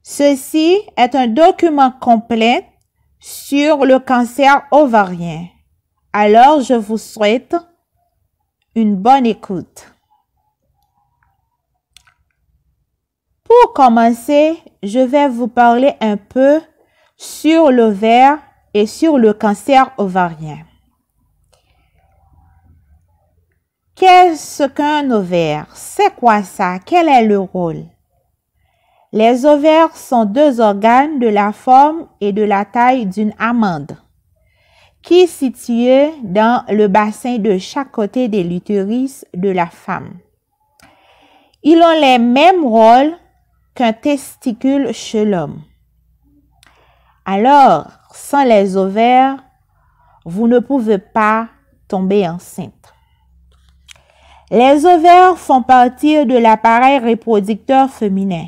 Ceci est un document complet sur le cancer ovarien. Alors, je vous souhaite une bonne écoute. Pour commencer, je vais vous parler un peu sur l'ovaire et sur le cancer ovarien. Qu'est-ce qu'un ovaire? C'est quoi ça? Quel est le rôle? Les ovaires sont deux organes de la forme et de la taille d'une amande, qui sont situés dans le bassin de chaque côté de l'utérus de la femme. Ils ont les mêmes rôles qu'un testicule chez l'homme. Alors, sans les ovaires, vous ne pouvez pas tomber enceinte. Les ovaires font partie de l'appareil reproducteur féminin.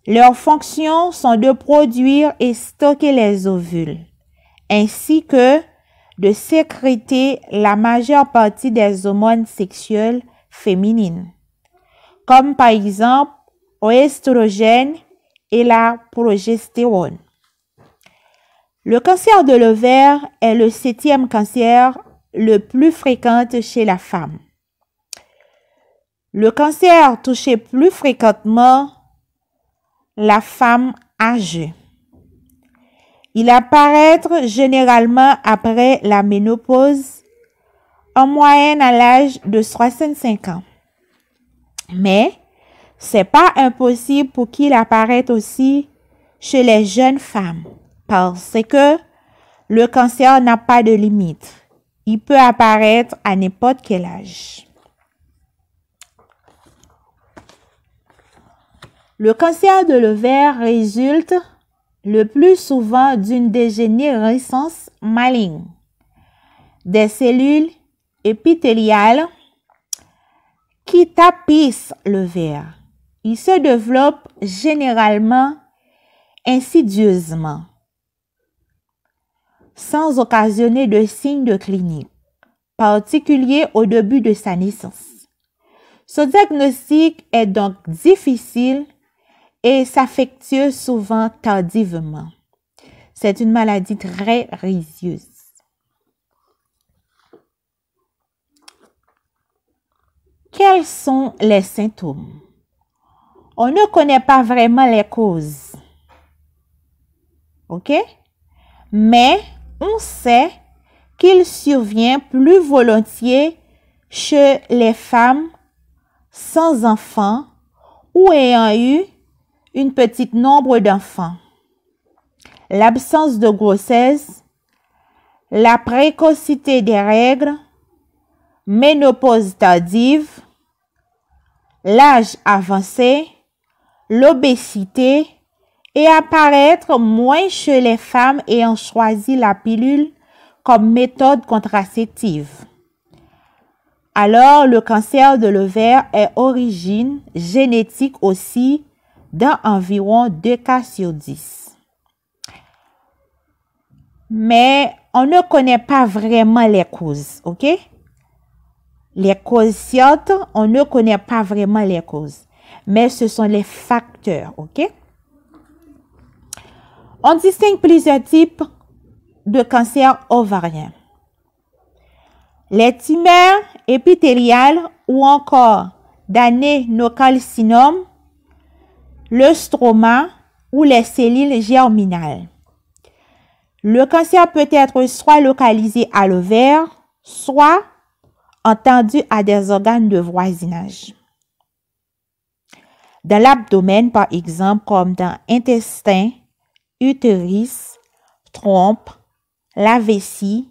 Leurs fonctions sont de produire et stocker les ovules, ainsi que de sécréter la majeure partie des hormones sexuelles féminines, comme par exemple l'œstrogène et la progestérone. Le cancer de l'ovaire est le 7e cancer le plus fréquent chez la femme. Le cancer touche plus fréquemment la femme âgée. Il apparaît généralement après la ménopause, en moyenne à l'âge de 65 ans. Mais c'est pas impossible pour qu'il apparaisse aussi chez les jeunes femmes, parce que le cancer n'a pas de limite. Il peut apparaître à n'importe quel âge. Le cancer de l'ovaire résulte le plus souvent d'une dégénérescence maligne des cellules épithéliales qui tapissent l'ovaire. Il se développe généralement insidieusement, sans occasionner de signes cliniques particuliers au début de sa naissance. Ce diagnostic est donc difficile et s'effectue souvent tardivement. C'est une maladie très risqueuse. Quels sont les symptômes? On ne connaît pas vraiment les causes. OK? Mais on sait qu'il survient plus volontiers chez les femmes sans enfants ou ayant eu un petit nombre d'enfants. L'absence de grossesse, la précocité des règles, ménopause tardive, l'âge avancé, l'obésité et apparaître moins chez les femmes ayant choisi la pilule comme méthode contraceptive. Alors, le cancer de l'ovaire est origine génétique aussi dans environ 2 cas sur 10. Mais on ne connaît pas vraiment les causes, ok? Les causes certes, on ne connaît pas vraiment les causes, mais ce sont les facteurs, ok? On distingue plusieurs types de cancer ovarien. Les tumeurs épithéliales ou encore d'adénocarcinome, le stroma ou les cellules germinales. Le cancer peut être soit localisé à l'ovaire, soit étendu à des organes de voisinage. Dans l'abdomen, par exemple, comme dans l'intestin, utérus, trompe, la vessie,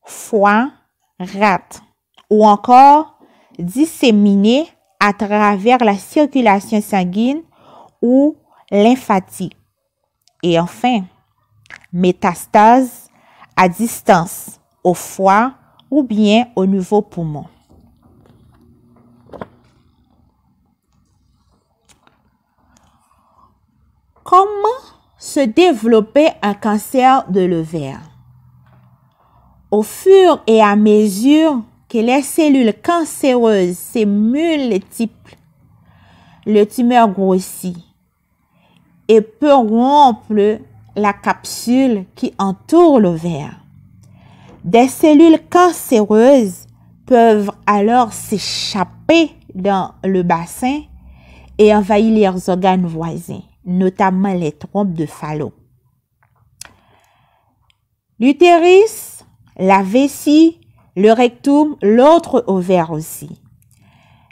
foie, rate, ou encore disséminé à travers la circulation sanguine ou lymphatique. Et enfin, métastase à distance au foie ou bien au niveau poumon. Comment se développer un cancer de l'ovaire? Au fur et à mesure que les cellules cancéreuses se multiplient, le tumeur grossit et peut rompre la capsule qui entoure l'ovaire. Des cellules cancéreuses peuvent alors s'échapper dans le bassin et envahir leurs organes voisins, notamment les trompes de Fallot. L'utérus, la vessie, le rectum, l'autre ovaire aussi.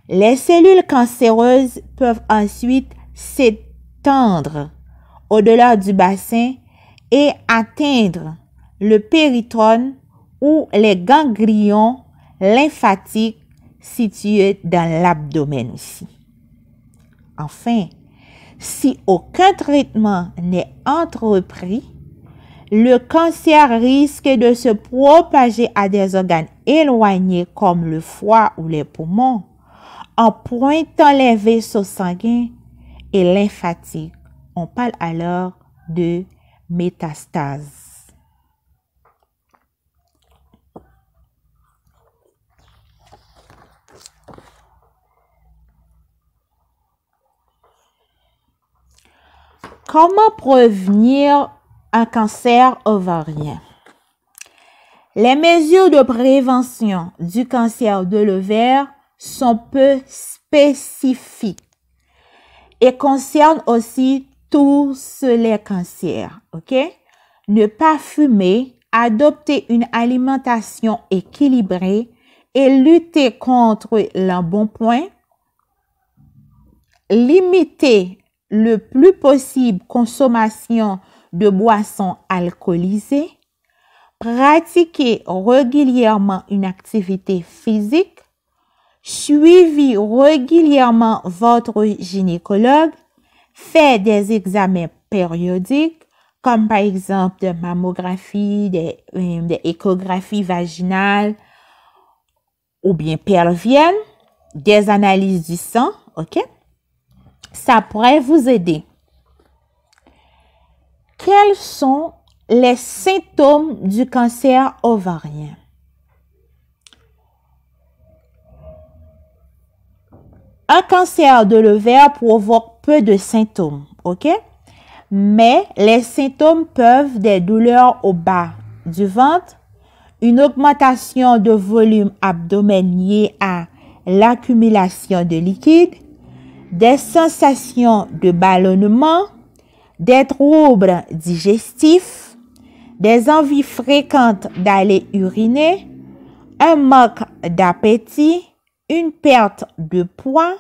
Les cellules cancéreuses peuvent ensuite s'étendre au-delà du bassin et atteindre le péritone ou les ganglions lymphatiques situés dans l'abdomen aussi. Enfin, si aucun traitement n'est entrepris, le cancer risque de se propager à des organes éloignés comme le foie ou les poumons en pointant les vaisseaux sanguins et lymphatiques. On parle alors de métastase. Comment prévenir un cancer ovarien? Les mesures de prévention du cancer de l'ovaire sont peu spécifiques et concernent aussi tous les cancers. OK? Ne pas fumer, adopter une alimentation équilibrée et lutter contre l'embonpoint, limiter le plus possible consommation de boissons alcoolisées, pratiquer régulièrement une activité physique, suivez régulièrement votre gynécologue, faites des examens périodiques, comme par exemple des mammographies, des échographies vaginales ou bien pelviennes, des analyses du sang, ok? Ça pourrait vous aider. Quels sont les symptômes du cancer ovarien? Un cancer de l'ovaire provoque peu de symptômes, ok? Mais les symptômes peuvent être des douleurs au bas du ventre, une augmentation de volume abdomen liée à l'accumulation de liquide, des sensations de ballonnement, des troubles digestifs, des envies fréquentes d'aller uriner, un manque d'appétit, une perte de poids,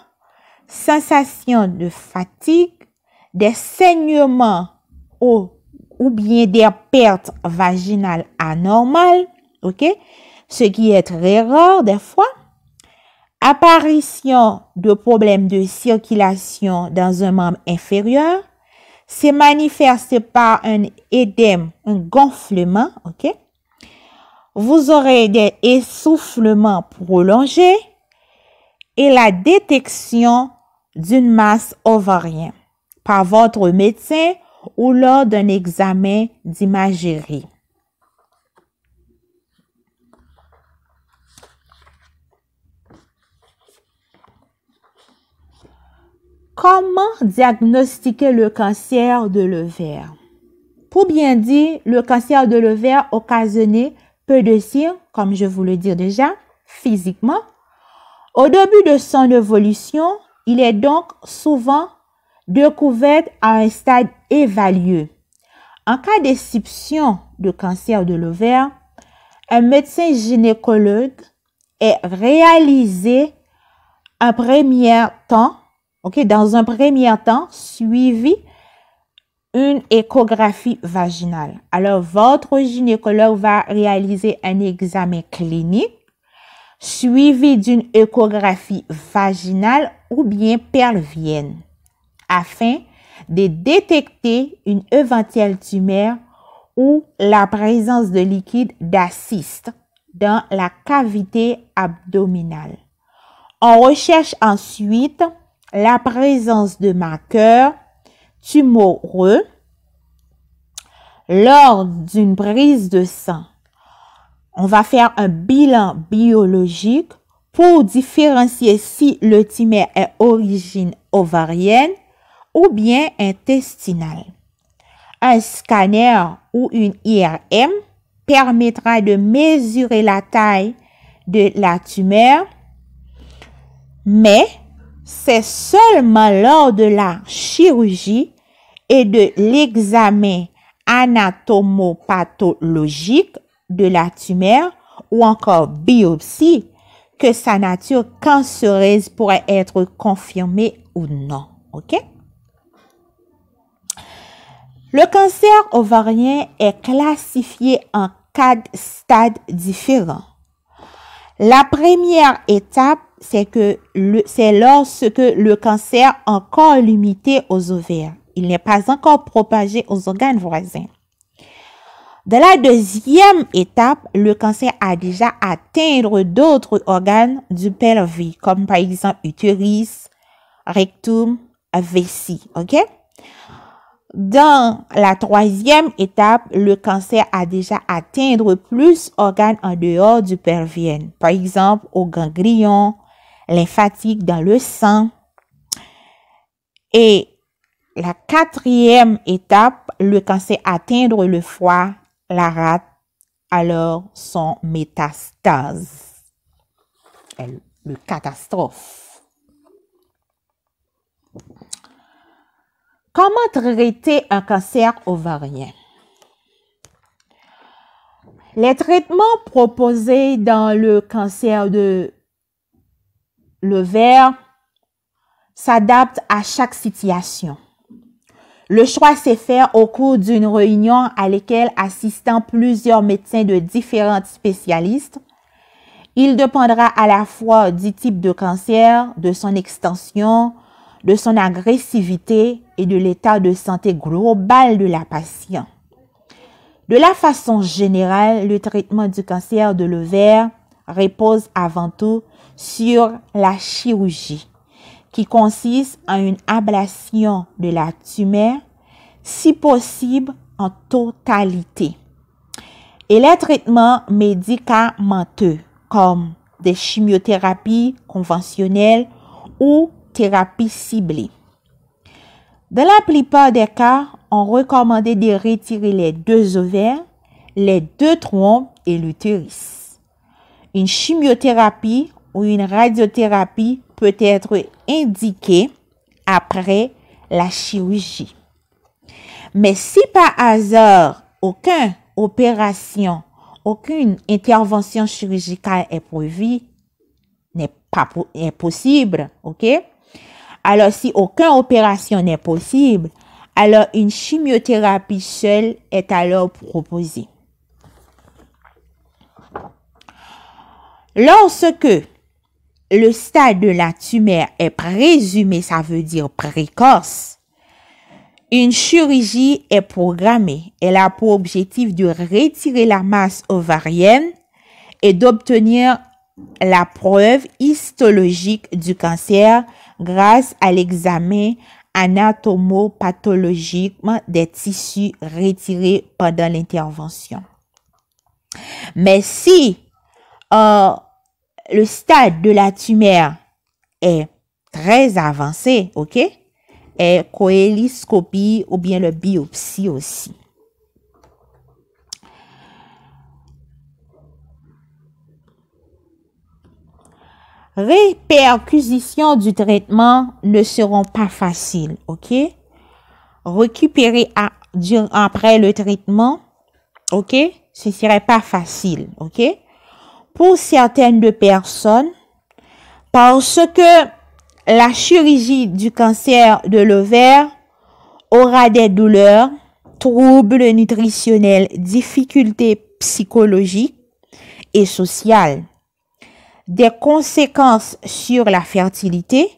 sensation de fatigue, des saignements ou bien des pertes vaginales anormales, ok? Ce qui est très rare des fois. Apparition de problèmes de circulation dans un membre inférieur, c'est manifesté par un édème, un gonflement, ok? Vous aurez des essoufflements prolongés et la détection d'une masse ovarienne par votre médecin ou lors d'un examen d'imagerie. Comment diagnostiquer le cancer de l'ovaire? Pour bien dire, le cancer de l'ovaire occasionné peu de signes, comme je vous le dis déjà, physiquement. Au début de son évolution, il est donc souvent découvert à un stade évalué. En cas d'exception de cancer de l'ovaire, un médecin gynécologue est réalisé dans un premier temps, suivi une échographie vaginale. Alors, votre gynécologue va réaliser un examen clinique suivi d'une échographie vaginale ou bien pelvienne afin de détecter une éventuelle tumeur ou la présence de liquide d'acide dans la cavité abdominale. On recherche ensuite la présence de marqueurs tumoreux lors d'une prise de sang. On va faire un bilan biologique pour différencier si le tumeur est d'origine ovarienne ou bien intestinale. Un scanner ou une IRM permettra de mesurer la taille de la tumeur, mais c'est seulement lors de la chirurgie et de l'examen anatomopathologique de la tumeur ou encore biopsie que sa nature cancéreuse pourrait être confirmée ou non. OK? Le cancer ovarien est classifié en 4 stades différents. La première étape, c'est lorsque le cancer est encore limité aux ovaires. Il n'est pas encore propagé aux organes voisins. Dans la deuxième étape, le cancer a déjà atteint d'autres organes du pelvis, comme par exemple utérus, rectum, vessie. OK? Dans la troisième étape, le cancer a déjà atteint plus d'organes en dehors du pelvien, par exemple au ganglion, lymphatique dans le sang. Et la quatrième étape, le cancer atteint le foie, la rate, alors son métastase. Le catastrophe. Comment traiter un cancer ovarien? Les traitements proposés dans le cancer de l'ovaire s'adaptent à chaque situation. Le choix s'est fait au cours d'une réunion à laquelle assistent plusieurs médecins de différents spécialistes. Il dépendra à la fois du type de cancer, de son extension, de son agressivité et de l'état de santé global de la patiente. De la façon générale, le traitement du cancer de l'ovaire repose avant tout sur la chirurgie, qui consiste en une ablation de la tumeur, si possible en totalité, et les traitements médicamenteux comme des chimiothérapies conventionnelles ou thérapies ciblées. Dans la plupart des cas, on recommandait de retirer les 2 ovaires, les 2 trompes et l'utérus. Une chimiothérapie ou une radiothérapie peut être indiquée après la chirurgie. Mais si par hasard, aucune intervention chirurgicale est prévue, n'est pas possible, ok? Alors, si aucune opération n'est possible, alors une chimiothérapie seule est alors proposée. Lorsque le stade de la tumeur est présumé, ça veut dire précoce, une chirurgie est programmée. Elle a pour objectif de retirer la masse ovarienne et d'obtenir la preuve histologique du cancer grâce à l'examen anatomopathologique des tissus retirés pendant l'intervention. Mais si le stade de la tumeur est très avancé, ok, et coéloscopie ou bien le biopsie aussi. Répercussions du traitement ne seront pas faciles, ok? Récupérer après le traitement, ok? Ce serait pas facile, ok? Pour certaines personnes, parce que la chirurgie du cancer de l'ovaire aura des douleurs, troubles nutritionnels, difficultés psychologiques et sociales, des conséquences sur la fertilité,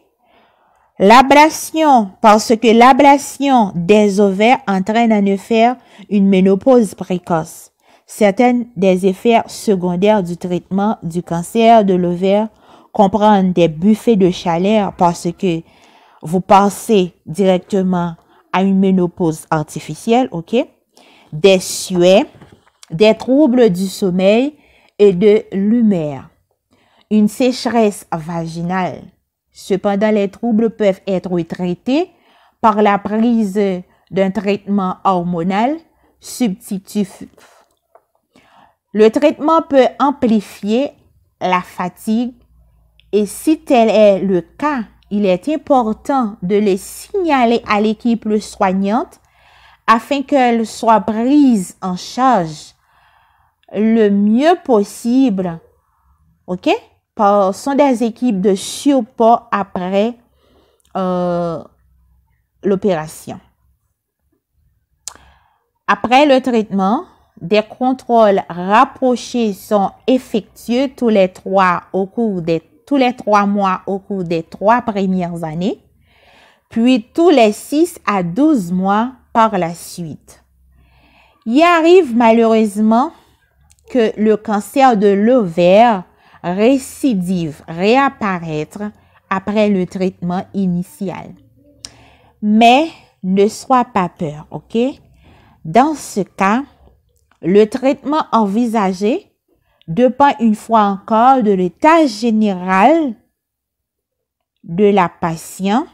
l'ablation, parce que l'ablation des ovaires entraîne en effet une ménopause précoce. Certains des effets secondaires du traitement du cancer de l'ovaire comprennent des buffets de chaleur parce que vous passez directement à une ménopause artificielle, ok? Des sueurs, des troubles du sommeil et de l'humeur. Une sécheresse vaginale. Cependant, les troubles peuvent être traités par la prise d'un traitement hormonal substitutif. Le traitement peut amplifier la fatigue et si tel est le cas, il est important de le signaler à l'équipe soignante afin qu'elle soit prise en charge le mieux possible, ok? Ce sont des équipes de support après l'opération. Après le traitement, des contrôles rapprochés sont effectués tous les 3 mois au cours des 3 premières années, puis tous les 6 à 12 mois par la suite. Il arrive malheureusement que le cancer de l'ovaire réapparaître après le traitement initial. Mais ne sois pas peur, ok? Dans ce cas, le traitement envisagé dépend une fois encore de l'état général de la patiente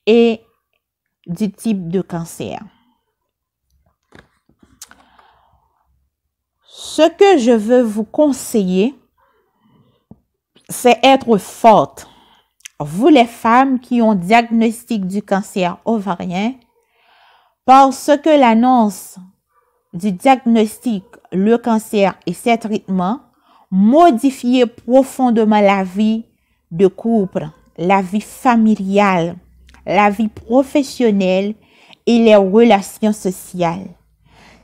et du type de cancer. Ce que je veux vous conseiller, c'est être forte. Vous les femmes qui ont diagnostic du cancer ovarien, parce que l'annonce du diagnostic, le cancer et ses traitements modifient profondément la vie de couple, la vie familiale, la vie professionnelle et les relations sociales.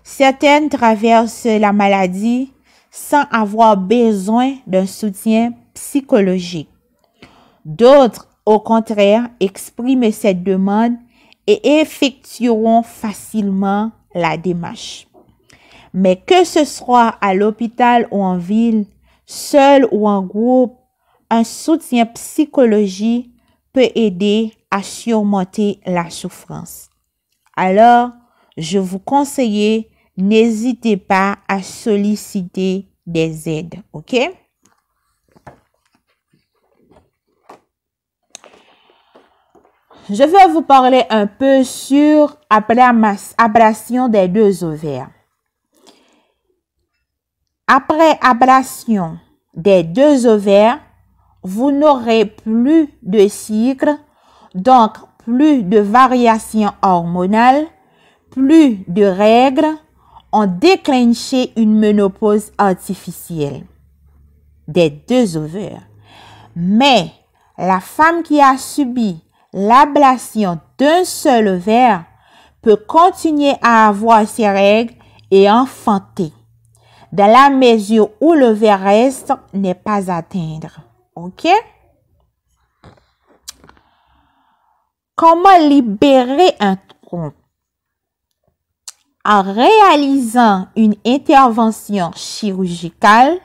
Certaines traversent la maladie sans avoir besoin d'un soutien psychologique. D'autres, au contraire, expriment cette demande et effectueront facilement la démarche. Mais que ce soit à l'hôpital ou en ville, seul ou en groupe, un soutien psychologique peut aider à surmonter la souffrance. Alors, je vous conseille, n'hésitez pas à solliciter des aides, ok? Je vais vous parler un peu sur ablation des 2 ovaires. Après ablation des 2 ovaires, vous n'aurez plus de cycle, donc plus de variations hormonales, plus de règles, ont déclenché une ménopause artificielle des 2 ovaires. Mais la femme qui a subi l'ablation d'un seul ovaire peut continuer à avoir ses règles et enfanter, dans la mesure où l'ovaire reste n'est pas à atteindre. Ok? Comment libérer un trompe? En réalisant une intervention chirurgicale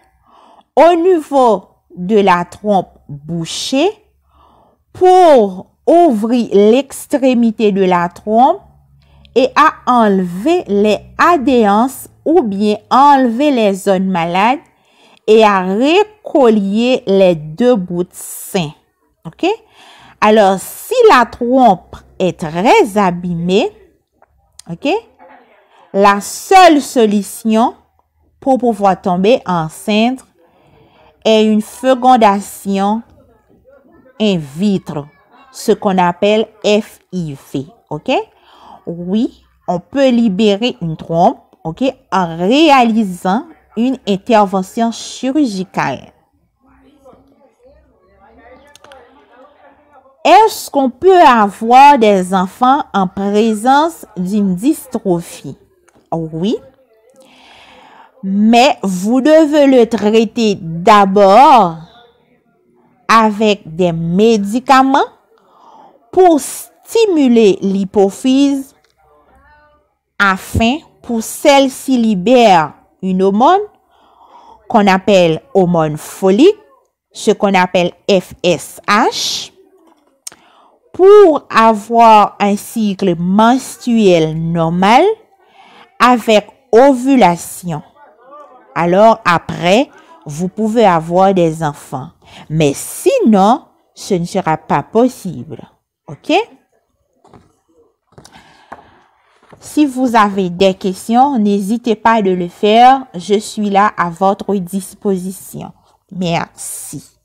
au niveau de la trompe bouchée pour ouvrir l'extrémité de la trompe et à enlever les adhérences ou bien enlever les zones malades et à recoller les 2 bouts sains. Ok? Alors, si la trompe est très abîmée, ok? La seule solution pour pouvoir tomber enceinte est une fécondation in vitro, ce qu'on appelle FIV, ok? Oui, on peut libérer une trompe, ok, en réalisant une intervention chirurgicale. Est-ce qu'on peut avoir des enfants en présence d'une dystrophie? Oui, mais vous devez le traiter d'abord avec des médicaments pour stimuler l'hypophyse afin pour celle-ci libère une hormone qu'on appelle hormone folique, ce qu'on appelle FSH, pour avoir un cycle menstruel normal avec ovulation. Alors après, vous pouvez avoir des enfants. Mais sinon, ce ne sera pas possible. OK? Si vous avez des questions, n'hésitez pas de le faire. Je suis là à votre disposition. Merci.